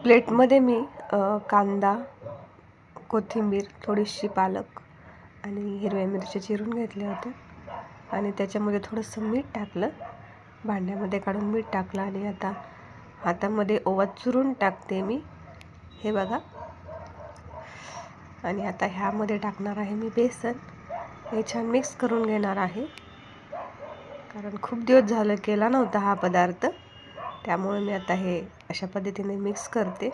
प्लेटमध्ये मी कांदा, कोथिंबीर, थोडीशी पालक आणि हिरव्या मिरच्या चिरून घेतल्या होत्या आणि त्याच्यामध्ये थोडंसं मीठ टाकलं, भांड्यामध्ये काढून मीठ टाकलं आणि आता हातामध्ये ओवा चुरून टाकते मी, हे बघा. आणि आता ह्यामध्ये टाकणार आहे मी बेसन. हे छान मिक्स करून घेणार आहे, कारण खूप दिवस झालं केला नव्हता हा पदार्थ, त्यामुळे मी आता हे अशा पद्धतीने मिक्स करते.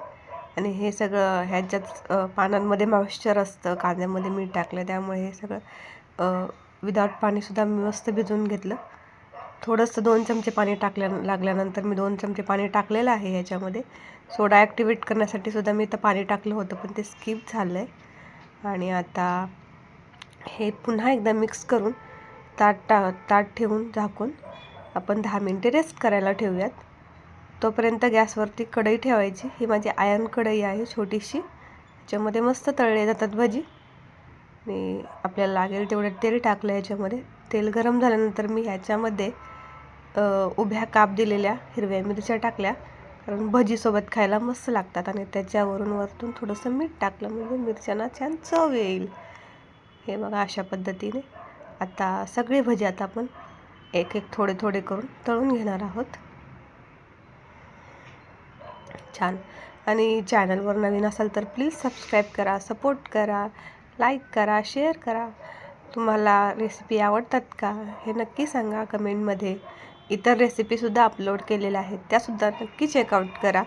आणि हे सगळं ह्याच्यात पानांमध्ये मॉइश्चर असतं, कांद्यामध्ये मीठ टाकलं त्यामुळे हे सगळं विदाउट पाणीसुद्धा मी मस्त भिजवून घेतलं. थोडंसं 2 चमचे पाणी लागल्यानंतर मी 2 चमचे पाणी टाकलेलं आहे ह्याच्यामध्ये. सोडा ॲक्टिवेट करण्यासाठी सुद्धा मी तर पाणी टाकलं होतं, पण ते स्किप झालं आहे. आणि आता हे पुन्हा एकदा मिक्स करून ताट ठेवून झाकून आपण 10 मिनिटे रेस्ट करायला ठेवूयात. तोपर्यंत गॅसवरती कढई ठेवायची. ही माझी आयर्न कढई आहे छोटीशी, ह्याच्यामध्ये मस्त तळले जातात भजी. मी आपल्याला लागेल तेवढं तेल टाकलं ह्याच्यामध्ये. तेल गरम झाल्यानंतर मी ह्याच्यामध्ये उभ्या काप दिलेल्या हिरव्या मिरच्या टाकल्या, कारण भजीसोबत खायला मस्त लागतात. आणि त्याच्यावरून वरतून थोडंसं मीठ टाकलं म्हणजे मिरच्यांना छान चव येईल. हे बघा अशा पद्धतीने आता सगळे भजी आता आपण एक एक थोडे थोडे करून तळून घेणार आहोत. छान. आणि चॅनलवर नवीन असाल तर प्लीज सबस्क्राईब करा, सपोर्ट करा, लाईक करा, शेअर करा. तुम्हाला रेसिपी आवडतात का हे नक्की सांगा कमेंटमध्ये. इतर रेसिपीसुद्धा अपलोड केलेल्या आहेत, त्यासुद्धा नक्की चेकआउट करा.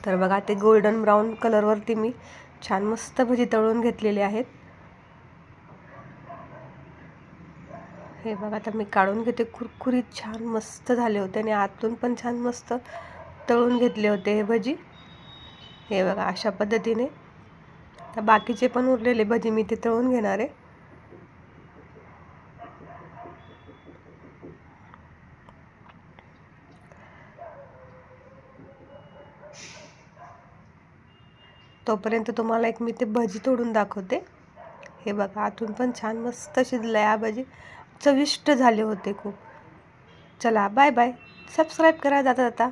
तर बघा ते गोल्डन ब्राऊन कलरवरती मी छान मस्त भजी तळून घेतलेले आहेत. हे बघा आता मी काढून घेते. कुरकुरीत छान मस्त झाले होते आणि आतून पण छान मस्त तळून घेतले होते हे भजी. हे बघा अशा पद्धतीने आता बाकीचे पण उरलेले भजी मी ते तळून घेणार आहे. तोपर्यंत तुम्हाला एक मी ते भजी तोडून दाखवते. हे बघा आतून पण छान मस्त शिजलं आहे. भजी चविष्ट झाले होते खूप. चला बाय बाय. सबस्क्राईब करा जाता जाता.